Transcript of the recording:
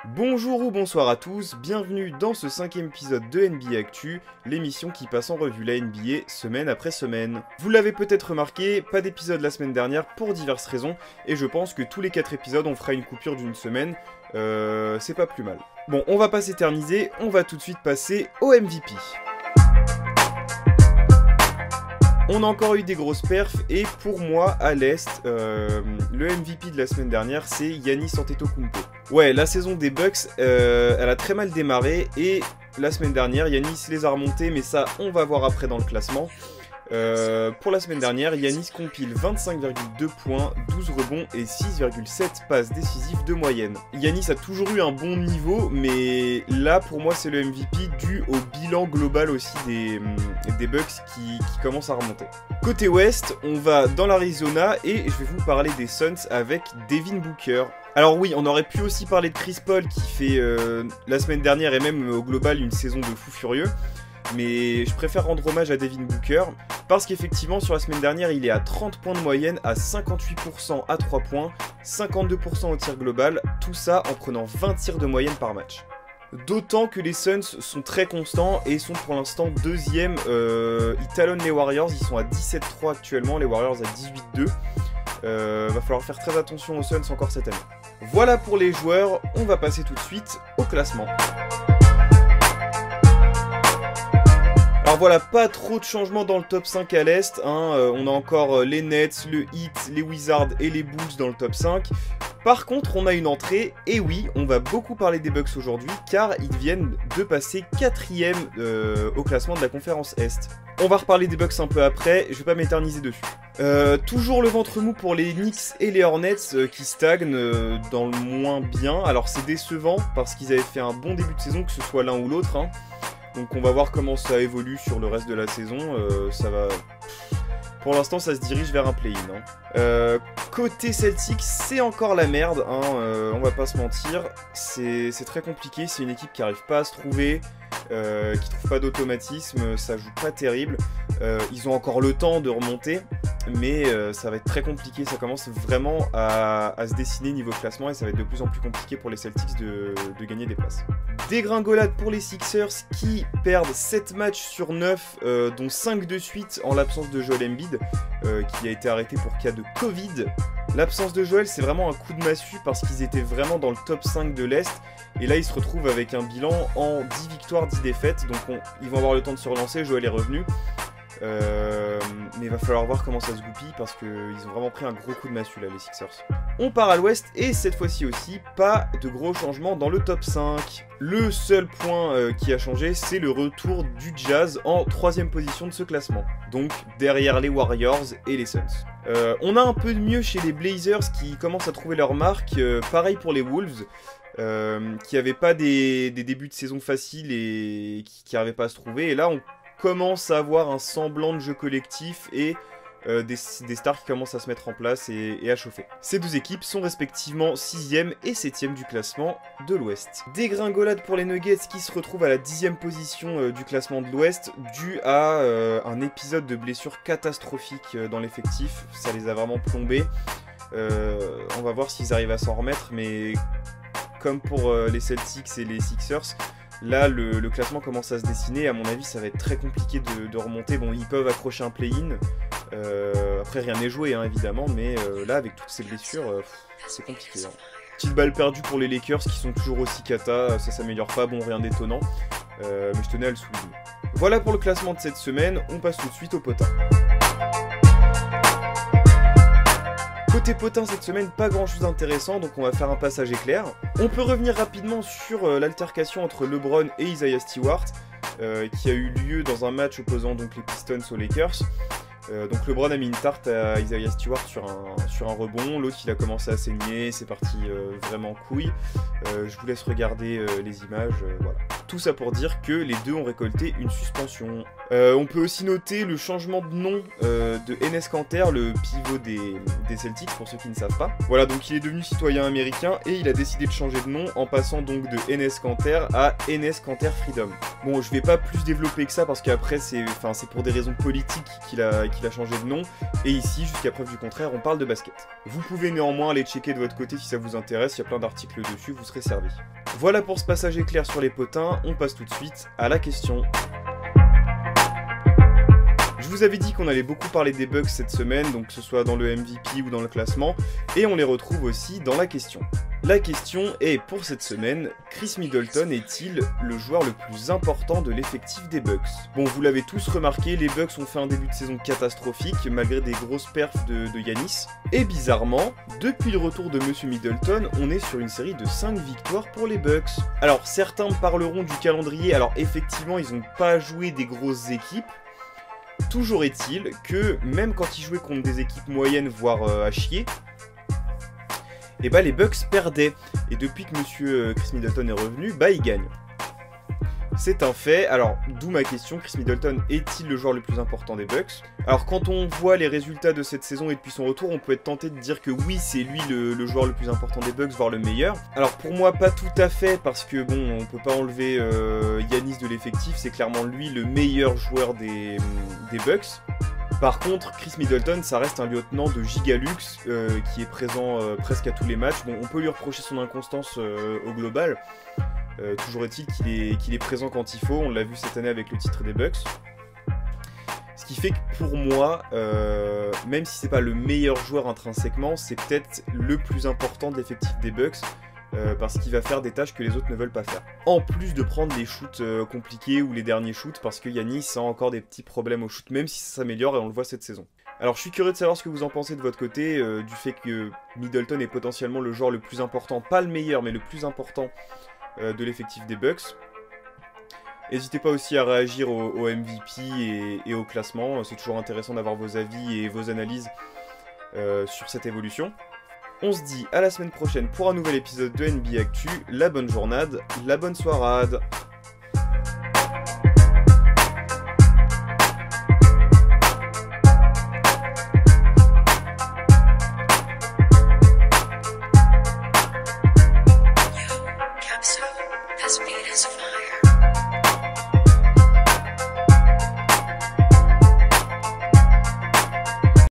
Bonjour ou bonsoir à tous, bienvenue dans ce 5e épisode de NBA Actu, l'émission qui passe en revue la NBA semaine après semaine. Vous l'avez peut-être remarqué, pas d'épisode la semaine dernière pour diverses raisons, et je pense que tous les 4 épisodes on fera une coupure d'une semaine, c'est pas plus mal. Bon, on va pas s'éterniser, on va tout de suite passer au MVP. On a encore eu des grosses perfs et pour moi à l'Est, le MVP de la semaine dernière c'est Giannis Antetokounmpo. Ouais, la saison des Bucks, elle a très mal démarré et la semaine dernière Giannis les a remontés, mais ça on va voir après dans le classement. Pour la semaine dernière, Giannis compile 25,2 points, 12 rebonds et 6,7 passes décisives de moyenne. Giannis a toujours eu un bon niveau, mais là pour moi c'est le MVP dû au bilan global aussi des Bucks qui commencent à remonter. Côté Ouest, on va dans l'Arizona et je vais vous parler des Suns avec Devin Booker. Alors oui, on aurait pu aussi parler de Chris Paul qui fait la semaine dernière et même au global une saison de fou furieux. Mais je préfère rendre hommage à Devin Booker parce qu'effectivement sur la semaine dernière il est à 30 points de moyenne, à 58% à 3 points, 52% au tir global, tout ça en prenant 20 tirs de moyenne par match. D'autant que les Suns sont très constants et sont pour l'instant deuxième, ils talonnent les Warriors, ils sont à 17-3 actuellement, les Warriors à 18-2. Va falloir faire très attention aux Suns encore cette année. Voilà pour les joueurs, on va passer tout de suite au classement. Alors voilà, pas trop de changements dans le top 5 à l'Est, on a encore les Nets, le Heat, les Wizards et les Bulls dans le top 5. Par contre, on a une entrée, et oui, on va beaucoup parler des Bucks aujourd'hui, car ils viennent de passer 4ème au classement de la conférence Est. On va reparler des Bucks un peu après, je vais pas m'éterniser dessus. Toujours le ventre mou pour les Knicks et les Hornets qui stagnent dans le moins bien. Alors c'est décevant, parce qu'ils avaient fait un bon début de saison, que ce soit l'un ou l'autre, Donc on va voir comment ça évolue sur le reste de la saison, ça va... Pour l'instant ça se dirige vers un play-in. Côté Celtics, c'est encore la merde, on va pas se mentir, c'est très compliqué, c'est une équipe qui arrive pas à se trouver, qui trouve pas d'automatisme, ça joue pas terrible, ils ont encore le temps de remonter, mais ça va être très compliqué, ça commence vraiment à se dessiner niveau classement et ça va être de plus en plus compliqué pour les Celtics de gagner des places. Dégringolade pour les Sixers qui perdent 7 matchs sur 9, dont 5 de suite en l'absence de Joel Embiid, qui a été arrêté pour cas de Covid. L'absence de Joel, c'est vraiment un coup de massue parce qu'ils étaient vraiment dans le top 5 de l'Est. Et là, ils se retrouvent avec un bilan en 10 victoires, 10 défaites. Donc ils vont avoir le temps de se relancer, Joel est revenu. Mais il va falloir voir comment ça se goupille parce qu'ils ont vraiment pris un gros coup de massue là, les Sixers. On part à l'ouest et cette fois-ci aussi, pas de gros changements dans le top 5. Le seul point qui a changé, c'est le retour du Jazz en 3ème position de ce classement. Donc derrière les Warriors et les Suns. On a un peu de mieux chez les Blazers qui commencent à trouver leur marque. Pareil pour les Wolves. Qui n'avaient pas des débuts de saison faciles et qui n'arrivaient pas à se trouver. Et là, on commence à avoir un semblant de jeu collectif et des stars qui commencent à se mettre en place et à chauffer. Ces deux équipes sont respectivement 6ème et 7ème du classement de l'Ouest. Dégringolade pour les Nuggets qui se retrouvent à la 10ème position du classement de l'Ouest dû à un épisode de blessure catastrophique dans l'effectif. Ça les a vraiment plombés. On va voir s'ils arrivent à s'en remettre, mais comme pour les Celtics et les Sixers, là, le classement commence à se dessiner. À mon avis, ça va être très compliqué de remonter. Bon, ils peuvent accrocher un play-in. Après, rien n'est joué, évidemment. Mais là, avec toutes ces blessures, c'est compliqué. Petite balle perdue pour les Lakers qui sont toujours aussi cata. Ça s'améliore pas. Bon, rien d'étonnant. Mais je tenais à le souligner. Voilà pour le classement de cette semaine. On passe tout de suite au potin. Côté potin cette semaine, pas grand chose d'intéressant, donc on va faire un passage éclair. On peut revenir rapidement sur l'altercation entre LeBron et Isaiah Stewart, qui a eu lieu dans un match opposant donc les Pistons aux Lakers. Donc LeBron a mis une tarte à Isaiah Stewart sur un rebond, l'autre il a commencé à saigner, c'est parti vraiment couille. Je vous laisse regarder les images, voilà. Tout ça pour dire que les deux ont récolté une suspension. On peut aussi noter le changement de nom de Enes Kanter, le pivot des Celtics, pour ceux qui ne savent pas. Voilà, donc il est devenu citoyen américain et il a décidé de changer de nom en passant donc de Enes Kanter à Enes Kanter Freedom. Bon, je vais pas plus développer que ça parce qu'après c'est pour des raisons politiques qu'il a changé de nom. Et ici, jusqu'à preuve du contraire, on parle de basket. Vous pouvez néanmoins aller checker de votre côté si ça vous intéresse, il y a plein d'articles dessus, vous serez servi. Voilà pour ce passage éclair sur les potins, on passe tout de suite à la question. Je vous avais dit qu'on allait beaucoup parler des bugs cette semaine, donc que ce soit dans le MVP ou dans le classement, et on les retrouve aussi dans la question. La question est, pour cette semaine, Chris Middleton est-il le joueur le plus important de l'effectif des Bucks? Bon, vous l'avez tous remarqué, les Bucks ont fait un début de saison catastrophique, malgré des grosses perfs de Giannis. Et bizarrement, depuis le retour de Monsieur Middleton, on est sur une série de 5 victoires pour les Bucks. Alors, certains parleront du calendrier, alors effectivement, ils n'ont pas joué des grosses équipes. Toujours est-il que, même quand ils jouaient contre des équipes moyennes, voire à chier, et bah les Bucks perdaient. Et depuis que Monsieur Chris Middleton est revenu, bah ils gagnent. C'est un fait. Alors, d'où ma question, Chris Middleton est-il le joueur le plus important des Bucks? Alors, quand on voit les résultats de cette saison et depuis son retour, on peut être tenté de dire que oui, c'est lui le joueur le plus important des Bucks, voire le meilleur. Alors, pour moi, pas tout à fait, parce que bon, on peut pas enlever Giannis de l'effectif, c'est clairement lui le meilleur joueur des Bucks. Par contre, Chris Middleton, ça reste un lieutenant de Gigalux qui est présent presque à tous les matchs. Bon, on peut lui reprocher son inconstance au global. Toujours est-il qu'il est présent quand il faut, on l'a vu cette année avec le titre des Bucks. Ce qui fait que pour moi, même si c'est pas le meilleur joueur intrinsèquement, c'est peut-être le plus important de l'effectif des Bucks, parce qu'il va faire des tâches que les autres ne veulent pas faire. En plus de prendre les shoots compliqués ou les derniers shoots, parce que Giannis a encore des petits problèmes au shoot, même si ça s'améliore et on le voit cette saison. Alors je suis curieux de savoir ce que vous en pensez de votre côté, du fait que Middleton est potentiellement le joueur le plus important, pas le meilleur, mais le plus important de l'effectif des Bucks. N'hésitez pas aussi à réagir au MVP et au classement, c'est toujours intéressant d'avoir vos avis et vos analyses sur cette évolution. On se dit à la semaine prochaine pour un nouvel épisode de NBA Actu. La bonne journade, la bonne soirade.